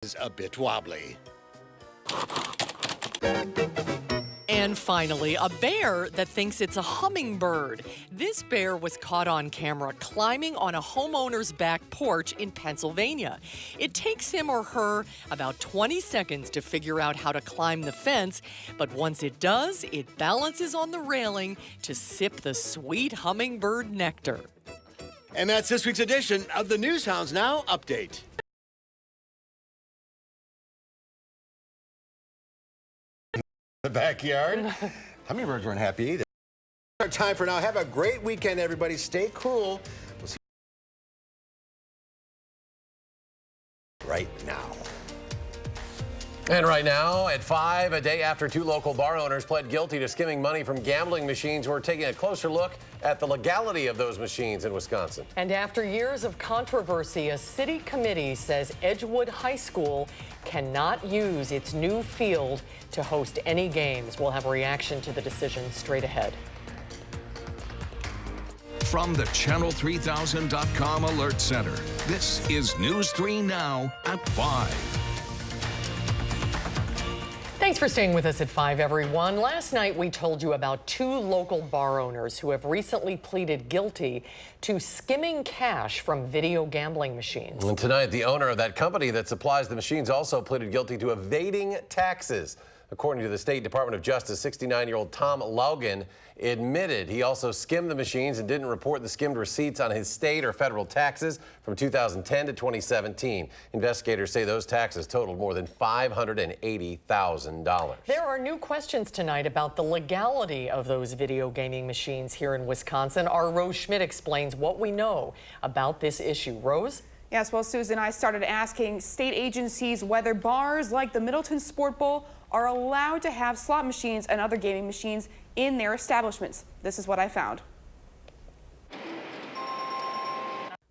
is a bit wobbly. And finally, a bear that thinks it's a hummingbird. This bear was caught on camera climbing on a homeowner's back porch in Pennsylvania. It takes him or her about 20 seconds to figure out how to climb the fence, but once it does, it balances on the railing to sip the sweet hummingbird nectar. And that's this week's edition of the News Hounds Now Update. The backyard. Hummingbirds weren't happy either. Our time for now. Have a great weekend, everybody. Stay cool. We'll see you right now. And right now, at 5, a day after 2 local bar owners pled guilty to skimming money from gambling machines, we're taking a closer look at the legality of those machines in Wisconsin. And after years of controversy, a city committee says Edgewood High School cannot use its new field to host any games. We'll have a reaction to the decision straight ahead. From the Channel3000.com Alert Center, this is News 3 Now at 5. Thanks for staying with us at 5, everyone. Last night, we told you about 2 local bar owners who have recently pleaded guilty to skimming cash from video gambling machines. And tonight, the owner of that company that supplies the machines also pleaded guilty to evading taxes. According to the State Department of Justice, 69-year-old Tom Laugen admitted he also skimmed the machines and didn't report the skimmed receipts on his state or federal taxes from 2010 to 2017. Investigators say those taxes totaled more than $580,000. There are new questions tonight about the legality of those video gaming machines here in Wisconsin. Our Rose Schmidt explains what we know about this issue. Rose? Yes, well, Susan, I started asking state agencies whether bars like the Middleton Sport Bowl are allowed to have slot machines and other gaming machines in their establishments. This is what I found.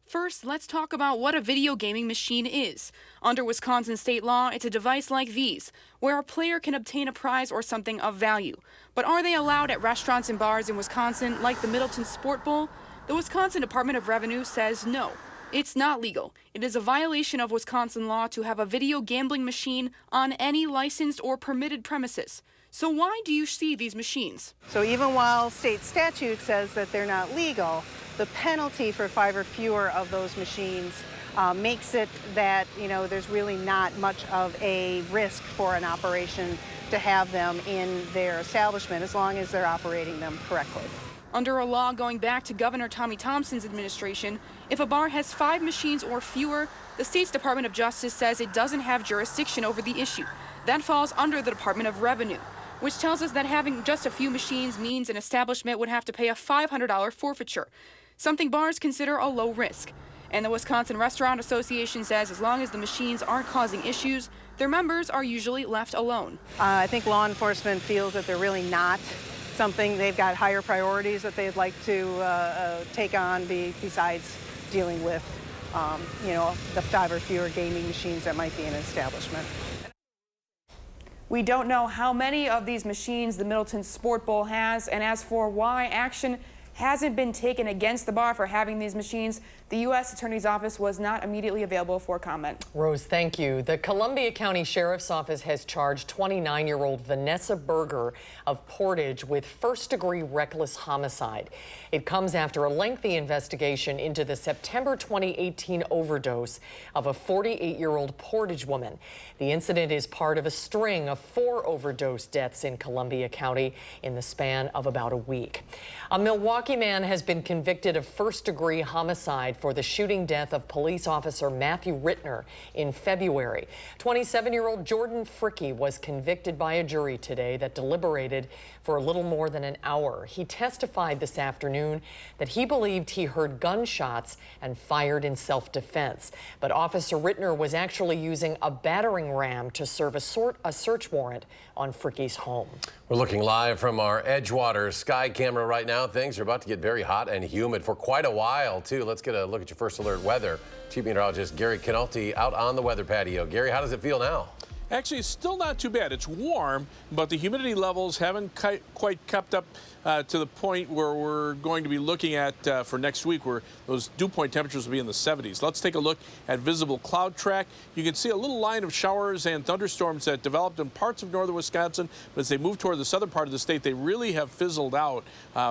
First, let's talk about what a video gaming machine is. Under Wisconsin state law, it's a device like these, where a player can obtain a prize or something of value. But are they allowed at restaurants and bars in Wisconsin like the Middleton Sport Bowl? The Wisconsin Department of Revenue says no. It's not legal. It is a violation of Wisconsin law to have a video gambling machine on any licensed or permitted premises. So why do you see these machines? So even while state statute says that they're not legal, the penalty for 5 or fewer of those machines makes it that, there's really not much of a risk for an operation to have them in their establishment as long as they're operating them correctly. Under a law going back to Governor Tommy Thompson's administration, if a bar has 5 machines or fewer, the state's Department of Justice says it doesn't have jurisdiction over the issue. That falls under the Department of Revenue, which tells us that having just a few machines means an establishment would have to pay a $500 forfeiture, something bars consider a low risk. And the Wisconsin Restaurant Association says as long as the machines aren't causing issues, their members are usually left alone. I think law enforcement feels that they're really not something. They've got higher priorities that they'd like to take on besides dealing with, the 5 or fewer gaming machines that might be in an establishment. We don't know how many of these machines the Middleton Sport Bowl has, and as for why action hasn't been taken against the bar for having these machines, the U.S. Attorney's Office was not immediately available for comment. Rose, thank you. The Columbia County Sheriff's Office has charged 29-year-old Vanessa Berger of Portage with first-degree reckless homicide. It comes after a lengthy investigation into the September 2018 overdose of a 48-year-old Portage woman. The incident is part of a string of 4 overdose deaths in Columbia County in the span of about a week. A Milwaukee man has been convicted of first-degree homicide for the shooting death of police officer Matthew Rittner in February. 27-year-old Jordan Fricke was convicted by a jury today that deliberated for a little more than an hour. He testified this afternoon that he believed he heard gunshots and fired in self-defense. But Officer Rittner was actually using a battering ram to serve a search warrant on Fricke's home. We're looking live from our Edgewater sky camera right now. Things are about to get very hot and humid for quite a while, too. Let's get a look at your first alert weather. Chief Meteorologist Gary Canolti out on the weather patio. Gary, how does it feel now? Actually, it's still not too bad. It's warm, but the humidity levels haven't quite kept up to the point where we're going to be looking at for next week, where those dew point temperatures will be in the 70s. Let's take a look at visible cloud track. You can see a little line of showers and thunderstorms that developed in parts of northern Wisconsin, but as they move toward the southern part of the state, they really have fizzled out.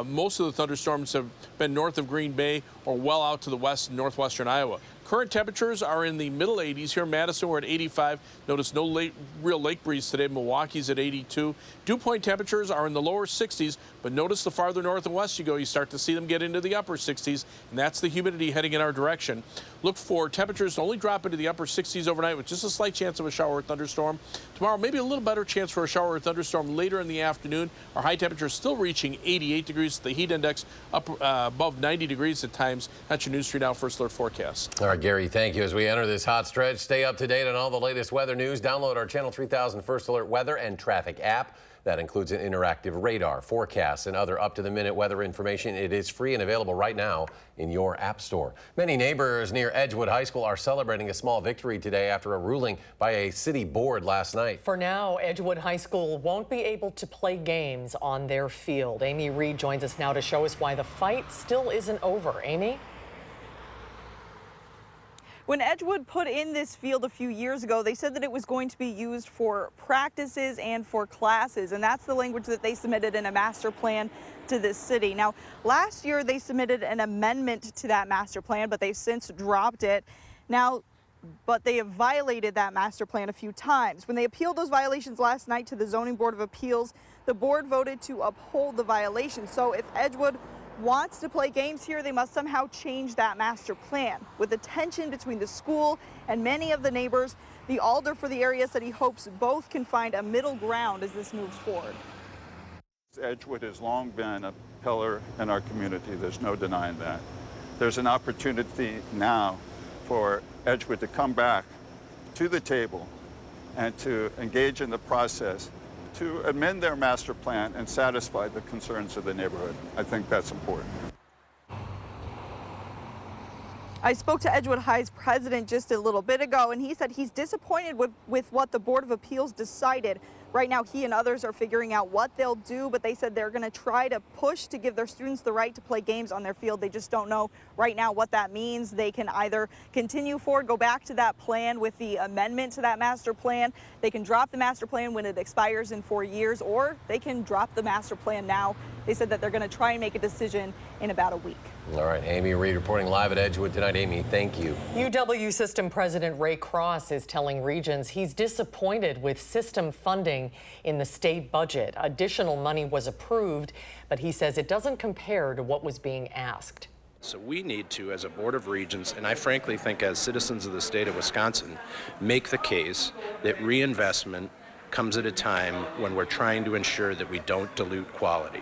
Most of the thunderstorms have been north of Green Bay or well out to the west and northwestern Iowa. Current temperatures are in the middle 80s. Here in Madison, we're at 85. Notice no real lake breeze today. Milwaukee's at 82. Dew point temperatures are in the lower 60s, but notice the farther north and west you go, you start to see them get into the upper 60s, and that's the humidity heading in our direction. Look for temperatures to only drop into the upper 60s overnight with just a slight chance of a shower or thunderstorm. Tomorrow, maybe a little better chance for a shower or thunderstorm later in the afternoon. Our high temperature is still reaching 88 degrees. The heat index up above 90 degrees at times. That's your News 3 Now First Alert forecast. All right, Gary, thank you. As we enter this hot stretch, stay up to date on all the latest weather news. Download our Channel 3000 First Alert weather and traffic app. That includes an interactive radar, forecasts, and other up-to-the-minute weather information. It is free and available right now in your app store. Many neighbors near Edgewood High School are celebrating a small victory today after a ruling by a city board last night. For now, Edgewood High School won't be able to play games on their field. Amy Reed joins us now to show us why the fight still isn't over. Amy? When Edgewood put in this field a few years ago, they said that it was going to be used for practices and for classes, and that's the language that they submitted in a master plan to this city. Now, last year they submitted an amendment to that master plan, but they've since dropped it. But they have violated that master plan a few times. When they appealed those violations last night to the Zoning Board of Appeals, the board voted to uphold the violation. So if Edgewood wants to play games here, they must somehow change that master plan. With the tension between the school and many of the neighbors, the alder for the area said he hopes both can find a middle ground as this moves forward. Edgewood has long been a pillar in our community. There's no denying that. There's an opportunity now for Edgewood to come back to the table and to engage in the process to amend their master plan and satisfy the concerns of the neighborhood. I think that's important. I spoke to Edgewood High's president just a little bit ago, and he said he's disappointed with what the Board of Appeals decided. Right now, he and others are figuring out what they'll do, but they said they're going to try to push to give their students the right to play games on their field. They just don't know right now what that means. They can either continue forward, go back to that plan with the amendment to that master plan. They can drop the master plan when it expires in 4 years, or they can drop the master plan now. They said that they're going to try and make a decision in about a week. All right, Amy Reed reporting live at Edgewood tonight. Amy, thank you. UW System President Ray Cross is telling Regions he's disappointed with system funding in the state budget. Additional money was approved, but he says it doesn't compare to what was being asked. So we need to, as a Board of Regents, and I frankly think as citizens of the state of Wisconsin, make the case that reinvestment comes at a time when we're trying to ensure that we don't dilute quality.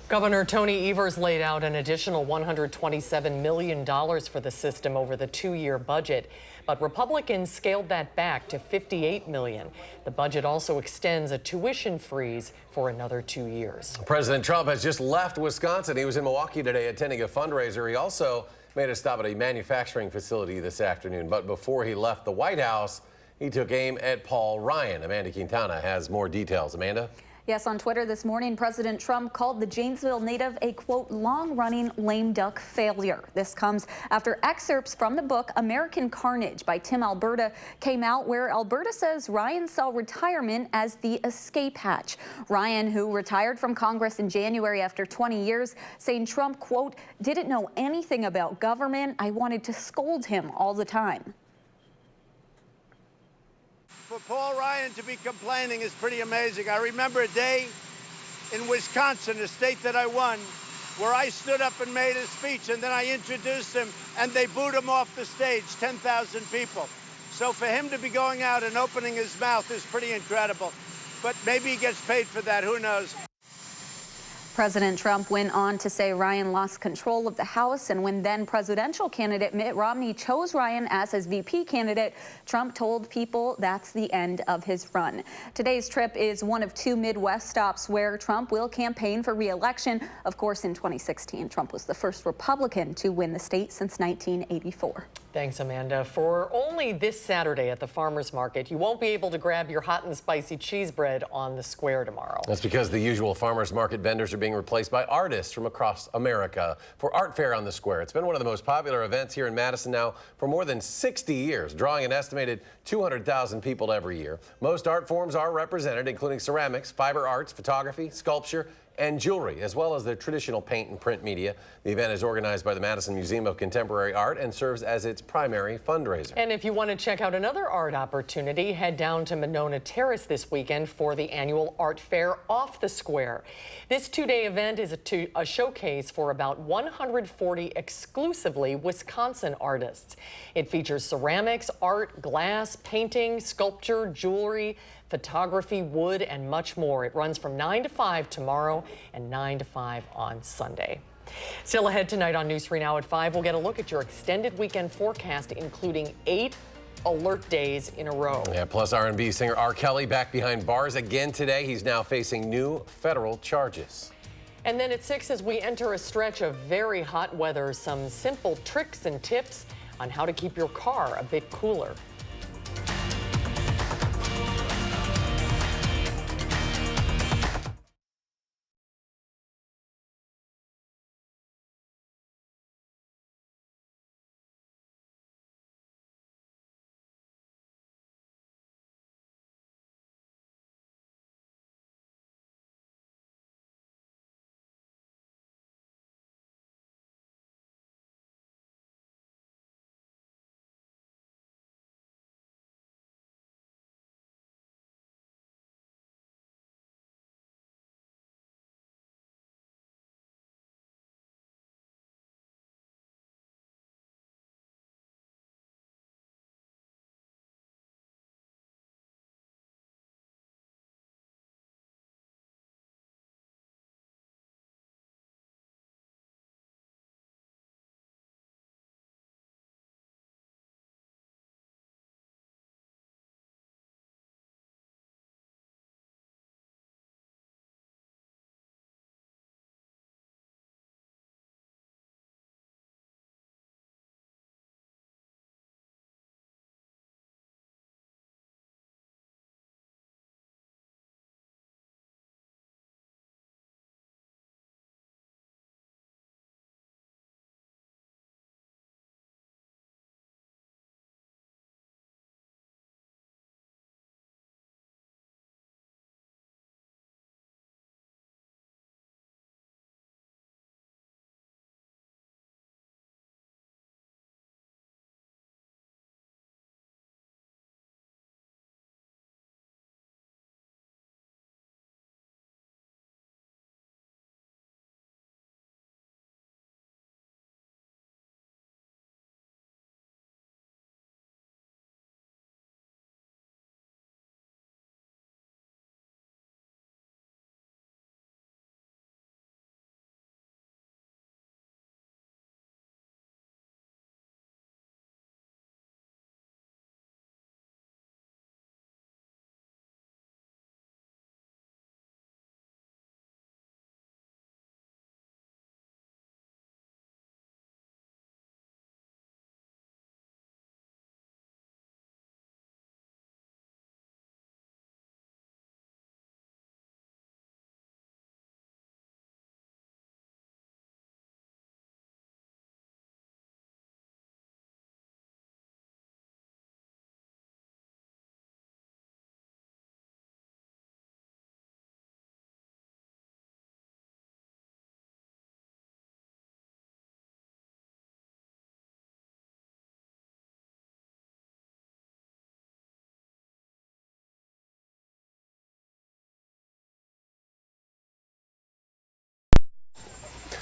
Governor Tony Evers laid out an additional $127 million for the system over the two-year budget, but Republicans scaled that back to $58 million. The budget also extends a tuition freeze for another 2 years. President Trump has just left Wisconsin. He was in Milwaukee today attending a fundraiser. He also made a stop at a manufacturing facility this afternoon, but before he left the White House, he took aim at Paul Ryan. Amanda Quintana has more details. Amanda? Yes, on Twitter this morning, President Trump called the Janesville native a, quote, long-running lame duck failure. This comes after excerpts from the book American Carnage by Tim Alberta came out, where Alberta says Ryan saw retirement as the escape hatch. Ryan, who retired from Congress in January after 20 years, saying Trump, quote, didn't know anything about government. I wanted to scold him all the time. For Paul Ryan to be complaining is pretty amazing. I remember a day in Wisconsin, a state that I won, where I stood up and made a speech, and then I introduced him, and they booed him off the stage, 10,000 people. So for him to be going out and opening his mouth is pretty incredible. But maybe he gets paid for that, who knows? President Trump went on to say Ryan lost control of the House, and when then presidential candidate Mitt Romney chose Ryan as his VP candidate, Trump told people that's the end of his run. Today's trip is one of 2 Midwest stops where Trump will campaign for re-election. Of course, in 2016, Trump was the first Republican to win the state since 1984. Thanks, Amanda. For only this Saturday at the farmers market, you won't be able to grab your hot and spicy cheese bread on the square tomorrow. That's because the usual farmers market vendors are being replaced by artists from across America for Art Fair on the Square. It's been one of the most popular events here in Madison now for more than 60 years, drawing an estimated 200,000 people every year. Most art forms are represented, including ceramics, fiber arts, photography, sculpture, and jewelry, as well as the traditional paint and print media. The event is organized by the Madison Museum of Contemporary Art and serves as its primary fundraiser. And if you want to check out another art opportunity, head down to Monona Terrace this weekend for the annual Art Fair Off the Square. This 2-day event is a showcase for about 140 exclusively Wisconsin artists. It features ceramics, art, glass, painting, sculpture, jewelry, photography, wood, and much more. It runs from 9 to 5 tomorrow and 9 to 5 on Sunday. Still ahead tonight on News 3 Now at 5, we'll get a look at your extended weekend forecast, including 8 alert days in a row. Yeah, plus R&B singer R. Kelly back behind bars again today. He's now facing new federal charges. And then at 6, as we enter a stretch of very hot weather, some simple tricks and tips on how to keep your car a bit cooler.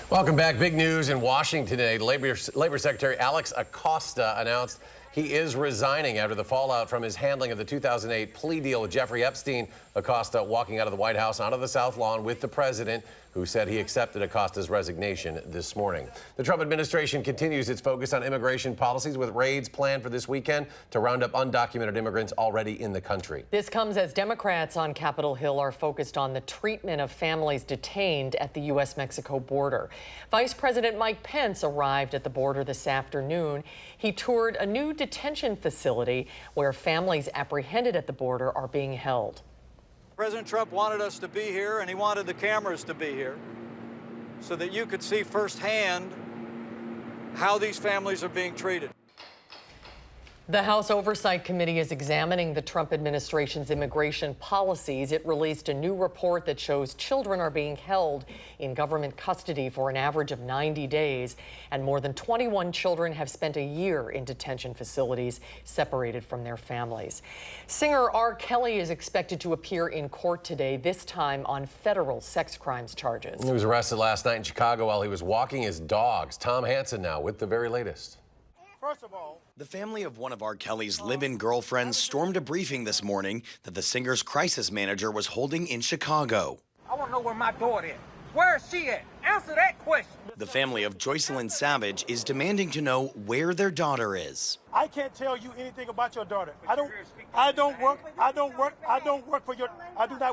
Welcome back. Big news in Washington today. Labor Secretary Alex Acosta announced He is resigning after the fallout from his handling of the 2008 plea deal with Jeffrey Epstein. Acosta walking out of the White House onto the South Lawn with the president, who said he accepted Acosta's resignation this morning. The Trump administration continues its focus on immigration policies with raids planned for this weekend to round up undocumented immigrants already in the country. This comes as Democrats on Capitol Hill are focused on the treatment of families detained at the U.S.-Mexico border. Vice President Mike Pence arrived at the border this afternoon. He toured a new detention facility where families apprehended at the border are being held. President Trump wanted us to be here, and he wanted the cameras to be here so that you could see firsthand how these families are being treated. The House Oversight Committee is examining the Trump administration's immigration policies. It released a new report that shows children are being held in government custody for an average of 90 days, and more than 21 children have spent a year in detention facilities separated from their families. Singer R. Kelly is expected to appear in court today, this time on federal sex crimes charges. He was arrested last night in Chicago while he was walking his dogs. Tom Hansen now with the very latest. First of all, the family of one of R. Kelly's live-in girlfriends stormed a briefing this morning that the singer's crisis manager was holding in Chicago. I want to know where my daughter is. Where is she at? Answer that question. The family of Joycelyn Savage is demanding to know where their daughter is. I can't tell you anything about your daughter. I do not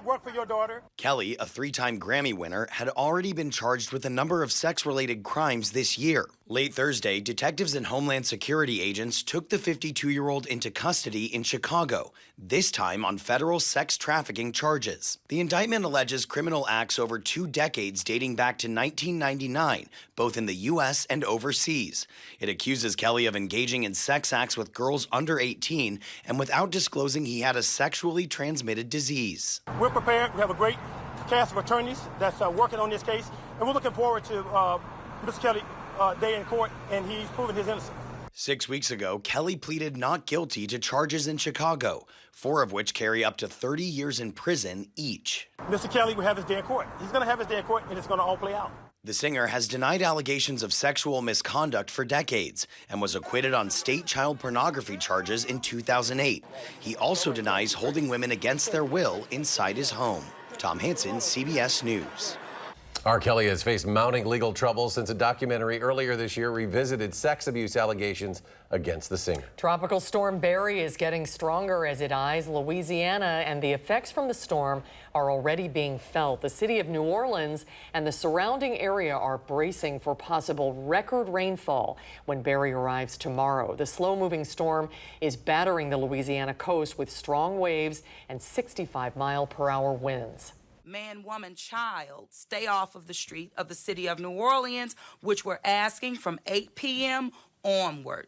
work for your daughter. Kelly, a 3-time Grammy winner, had already been charged with a number of sex-related crimes this year. Late Thursday, detectives and Homeland Security agents took the 52-year-old into custody in Chicago, this time on federal sex trafficking charges. The indictment alleges criminal acts over 2 decades dating back to 1999, both in the U.S. and overseas. It accuses Kelly of engaging in sex acts with girls under 18 and without disclosing he had a sexually transmitted disease. We're prepared. We have a great cast of attorneys that's working on this case, and we're looking forward to Mr. Kelly day in court, and he's proven his innocence. 6 weeks ago, Kelly pleaded not guilty to charges in Chicago, 4 of which carry up to 30 years in prison each. Mr. Kelly will have his day in court. He's going to have his day in court, and it's going to all play out. The singer has denied allegations of sexual misconduct for decades and was acquitted on state child pornography charges in 2008. He also denies holding women against their will inside his home. Tom Hansen, CBS News. R. Kelly has faced mounting legal trouble since a documentary earlier this year revisited sex abuse allegations against the singer. Tropical storm Barry is getting stronger as it eyes Louisiana, and the effects from the storm are already being felt. The city of New Orleans and the surrounding area are bracing for possible record rainfall when Barry arrives tomorrow. The slow-moving storm is battering the Louisiana coast with strong waves and 65-mile-per-hour winds. Man, woman, child, stay off of the street of the city of New Orleans, which we're asking from 8 p.m. onward.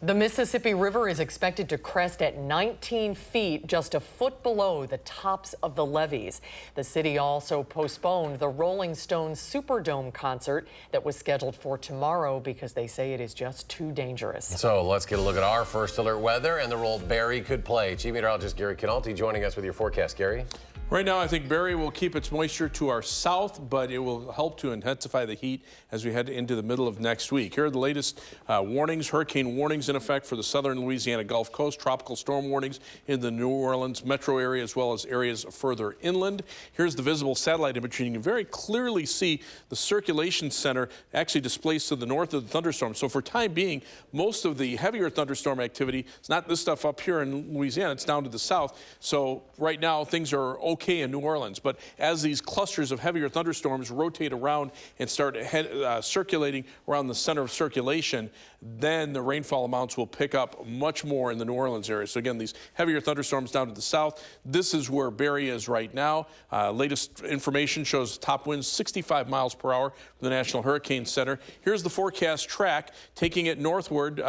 The Mississippi River is expected to crest at 19 feet, just a foot below the tops of the levees. The city also postponed the Rolling Stones Superdome concert that was scheduled for tomorrow because they say it is just too dangerous. So let's get a look at our first alert weather and the role Barry could play. Chief Meteorologist Gary Canalti joining us with your forecast. Gary? Right now, I think Barry will keep its moisture to our south, but it will help to intensify the heat as we head into the middle of next week. Here are the latest warnings, hurricane warnings in effect for the southern Louisiana Gulf Coast, tropical storm warnings in the New Orleans metro area as well as areas further inland. Here's the visible satellite image. You can very clearly see the circulation center actually displaced to the north of the thunderstorm. So for time being, most of the heavier thunderstorm activity, it's not this stuff up here in Louisiana, it's down to the south. So right now, things are okay in New Orleans, but as these clusters of heavier thunderstorms rotate around and start circulating around the center of circulation, then the rainfall amounts will pick up much more in the New Orleans area. So again, these heavier thunderstorms down to the south, this is where Barry is right now. Latest information shows top winds 65 miles per hour from the National Hurricane Center. Here's the forecast track taking it northward,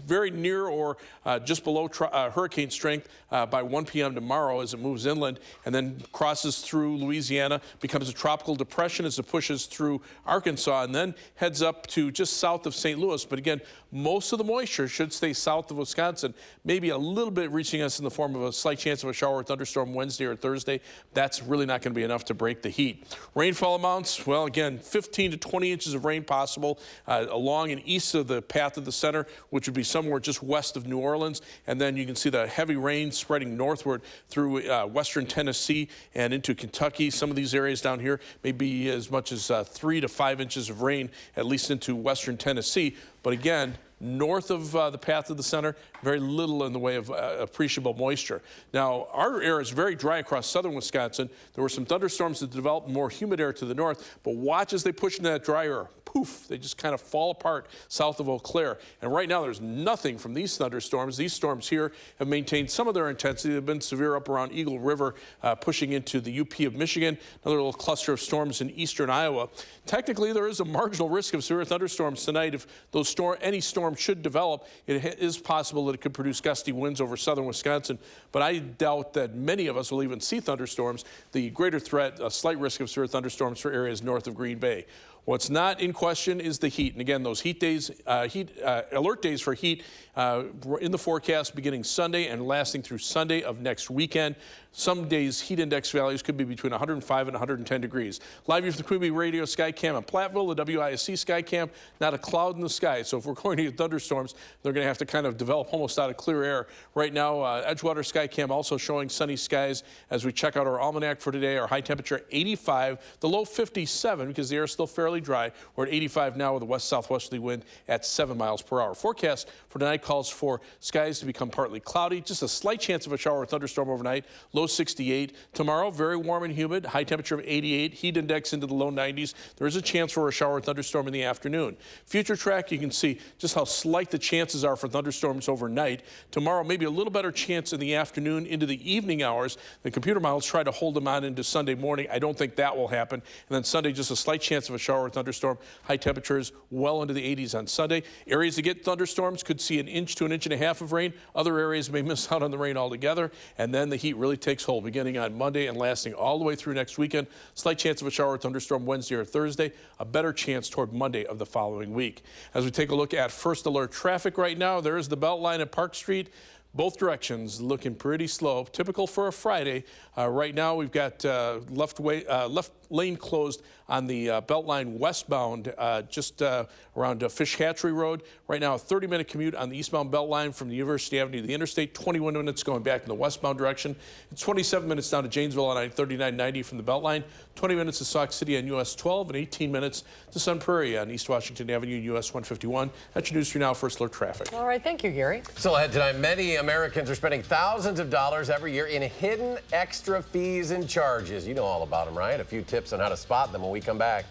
very near or just below hurricane strength by 1 p.m. tomorrow as it moves inland. and then crosses through Louisiana, becomes a tropical depression as it pushes through Arkansas, and then heads up to just south of St. Louis. But again, most of the moisture should stay south of Wisconsin, maybe a little bit reaching us in the form of a slight chance of a shower or thunderstorm Wednesday or Thursday. That's really not going to be enough to break the heat. Rainfall amounts, well, again, 15 to 20 inches of rain possible along and east of the path of the center, which would be somewhere just west of New Orleans. And then you can see the heavy rain spreading northward through western Tennessee and into Kentucky. Some of these areas down here may be as much as 3 to 5 inches of rain, at least into western Tennessee. But again, north of the path of the center, very little in the way of appreciable moisture. Now, our air is very dry across southern Wisconsin. There were some thunderstorms that developed more humid air to the north, but watch as they push into that dry air. Poof, they just kind of fall apart south of Eau Claire. And right now, there's nothing from these thunderstorms. These storms here have maintained some of their intensity. They've been severe up around Eagle River, pushing into the UP of Michigan, another little cluster of storms in eastern Iowa. Technically, there is a marginal risk of severe thunderstorms tonight. If those any storm should develop, it is possible that it could produce gusty winds over southern Wisconsin, but I doubt that many of us will even see thunderstorms. The greater threat, a slight risk of severe thunderstorms for areas north of Green Bay. What's not in question is the heat. And again, those heat days, alert days for heat in the forecast beginning Sunday and lasting through Sunday of next weekend. Some days heat index values could be between 105 and 110 degrees. Live view from the Queen Bee Radio Skycam in Platteville, the WISC Skycam, not a cloud in the sky. So if we're going to get thunderstorms, they're going to have to kind of develop almost out of clear air. Right now, Edgewater Skycam also showing sunny skies as we check out our almanac for today. Our high temperature 85, the low 57 because the air is still fairly dry. We're at 85 now with a west-southwesterly wind at 7 miles per hour. Forecast for tonight calls for skies to become partly cloudy, just a slight chance of a shower or thunderstorm overnight, low 68. Tomorrow, very warm and humid, high temperature of 88, heat index into the low 90s. There is a chance for a shower or thunderstorm in the afternoon. Future track, you can see just how slight the chances are for thunderstorms overnight. Tomorrow, maybe a little better chance in the afternoon into the evening hours. The computer models try to hold them on into Sunday morning. I don't think that will happen. And then Sunday, just a slight chance of a shower or thunderstorm. High temperatures well into the 80s on Sunday. Areas that get thunderstorms could see an inch to an inch and a half of rain. Other areas may miss out on the rain altogether. And then the heat really takes hold beginning on Monday and lasting all the way through next weekend. Slight chance of a shower or thunderstorm Wednesday or Thursday. A better chance toward Monday of the following week. As we take a look at first alert traffic right now, there is the Beltline at Park Street. Both directions looking pretty slow, typical for a Friday. Right now we've got left lane closed on the Beltline westbound just around Fish Hatchery Road. Right now a 30-minute commute on the eastbound Beltline from the University Avenue to the interstate, 21 minutes going back in the westbound direction. It's 27 minutes down to Janesville on I-3990 from the Beltline, 20 minutes to Sauk City on US 12, and 18 minutes to Sun Prairie on East Washington Avenue and US 151. That's your news for now. First alert traffic. All right, thank you, Gary. Still ahead tonight, many Americans are spending thousands of dollars every year in hidden extra fees and charges. You know all about them, right? A few tips on how to spot them when we come back.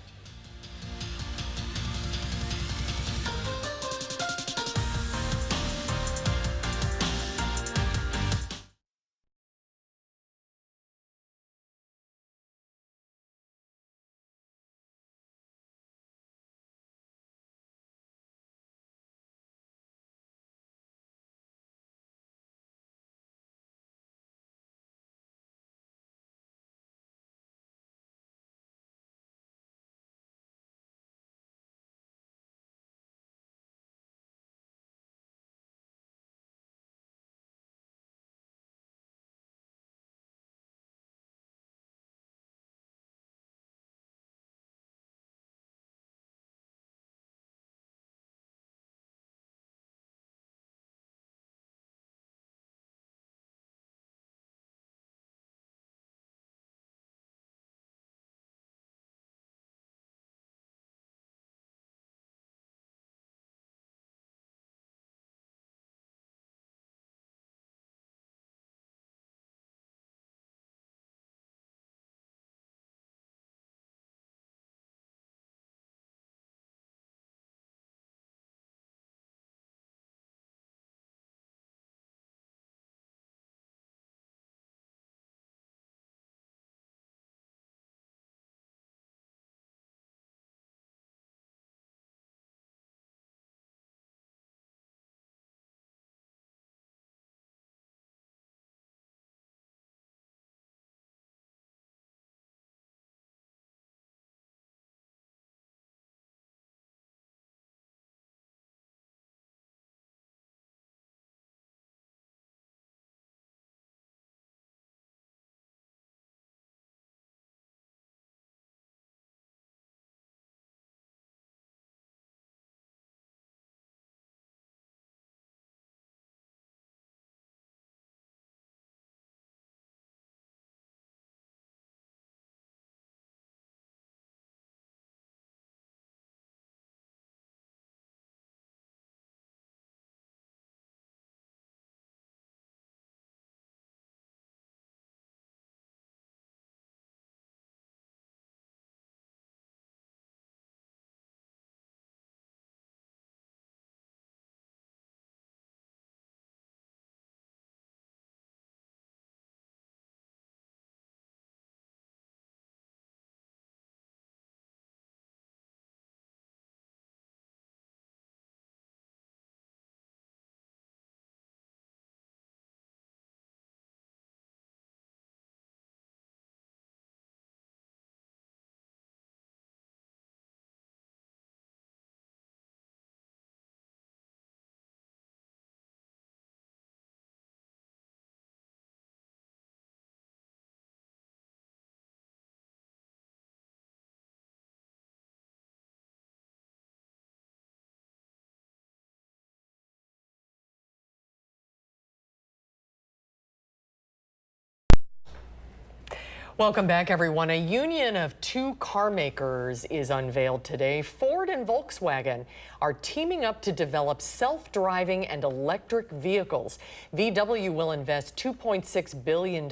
Welcome back, everyone. A union of two car makers is unveiled today. Ford and Volkswagen are teaming up to develop self-driving and electric vehicles. VW will invest $2.6 billion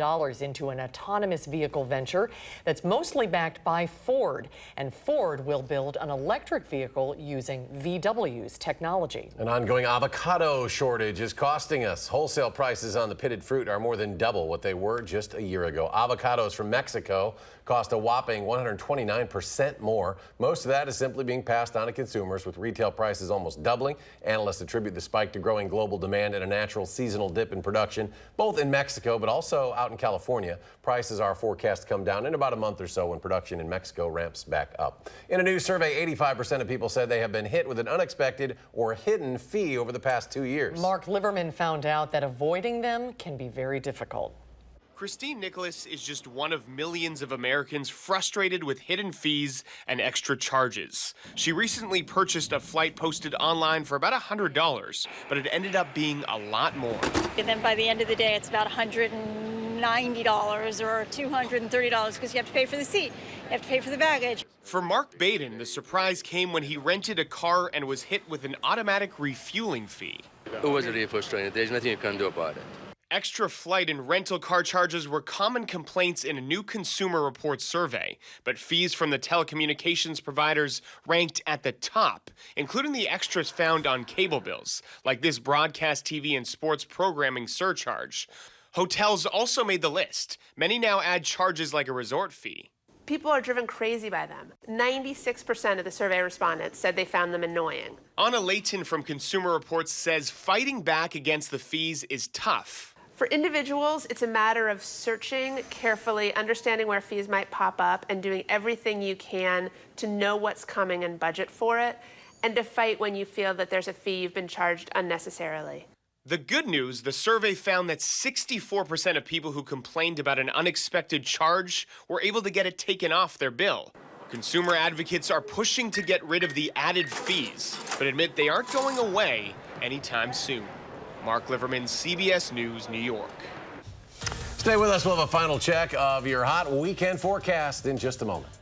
into an autonomous vehicle venture that's mostly backed by Ford. And Ford will build an electric vehicle using VW's technology. An ongoing avocado shortage is costing us. Wholesale prices on the pitted fruit are more than double what they were just a year ago. Avocados from Mexico cost a whopping 129% more. Most of that is simply being passed on to consumers, with retail prices almost doubling. Analysts attribute the spike to growing global demand and a natural seasonal dip in production, both in Mexico but also out in California. Prices are forecast to come down in about a month or so when production in Mexico ramps back up. In a new survey, 85% of people said they have been hit with an unexpected or hidden fee over the past 2 years. Mark Liverman found out that avoiding them can be very difficult. Christine Nicholas is just one of millions of Americans frustrated with hidden fees and extra charges. She recently purchased a flight posted online for about $100, but it ended up being a lot more. And then by the end of the day, it's about $190 or $230 because you have to pay for the seat, you have to pay for the baggage. For Mark Baden, the surprise came when he rented a car and was hit with an automatic refueling fee. It was really frustrating. There's nothing you can do about it. Extra flight and rental car charges were common complaints in a new Consumer Reports survey, but fees from the telecommunications providers ranked at the top, including the extras found on cable bills, like this broadcast TV and sports programming surcharge. Hotels also made the list. Many now add charges like a resort fee. People are driven crazy by them. 96% of the survey respondents said they found them annoying. Anna Layton from Consumer Reports says fighting back against the fees is tough. For individuals, it's a matter of searching carefully, understanding where fees might pop up, and doing everything you can to know what's coming and budget for it, and to fight when you feel that there's a fee you've been charged unnecessarily. The good news, the survey found that 64% of people who complained about an unexpected charge were able to get it taken off their bill. Consumer advocates are pushing to get rid of the added fees, but admit they aren't going away anytime soon. Mark Liverman, CBS News, New York. Stay with us. We'll have a final check of your hot weekend forecast in just a moment.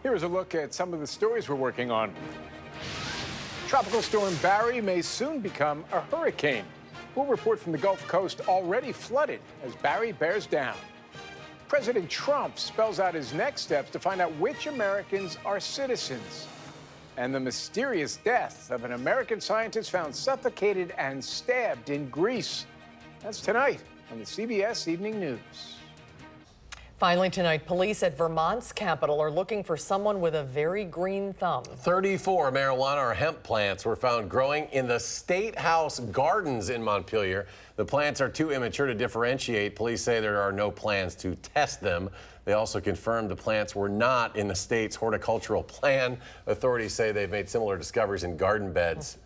Here's a look at some of the stories we're working on. Tropical storm Barry may soon become a hurricane. We'll report from the Gulf Coast already flooded as Barry bears down. President Trump spells out his next steps to find out which Americans are citizens. And the mysterious death of an American scientist found suffocated and stabbed in Greece. That's tonight on the CBS Evening News. Finally tonight, police at Vermont's capital are looking for someone with a very green thumb. 34 marijuana or hemp plants were found growing in the State House Gardens in Montpelier. The plants are too immature to differentiate. Police say there are no plans to test them. They also confirmed the plants were not in the state's horticultural plan. Authorities say they've made similar discoveries in garden beds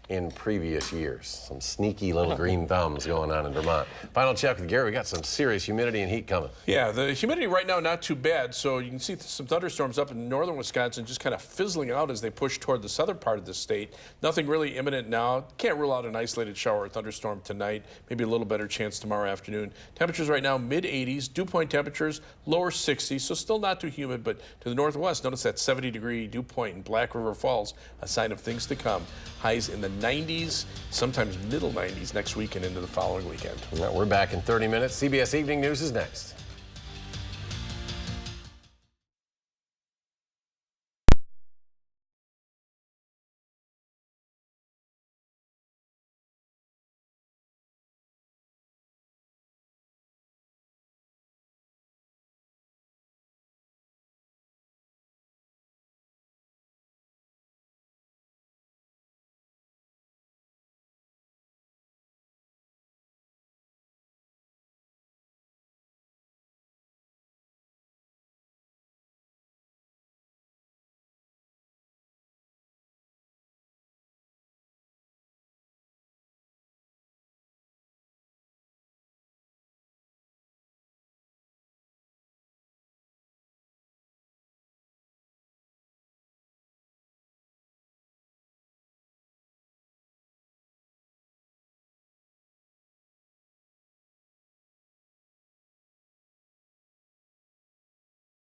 in previous years. Some sneaky little green thumbs going on in Vermont. Final check with Gary. We got some serious humidity and heat coming. Yeah, the humidity right now not too bad. So you can see some thunderstorms up in northern Wisconsin just kind of fizzling out as they push toward the southern part of the state. Nothing really imminent now. Can't rule out an isolated shower or thunderstorm tonight. Maybe a little better chance tomorrow afternoon. Temperatures right now mid-80s. Dew point temperatures lower 60s. So still not too humid, but to the northwest, notice that 70-degree dew point in Black River Falls, a sign of things to come. Highs in the 90s, sometimes middle 90s next week and into the following weekend. We're back in 30 minutes. CBS Evening News is next.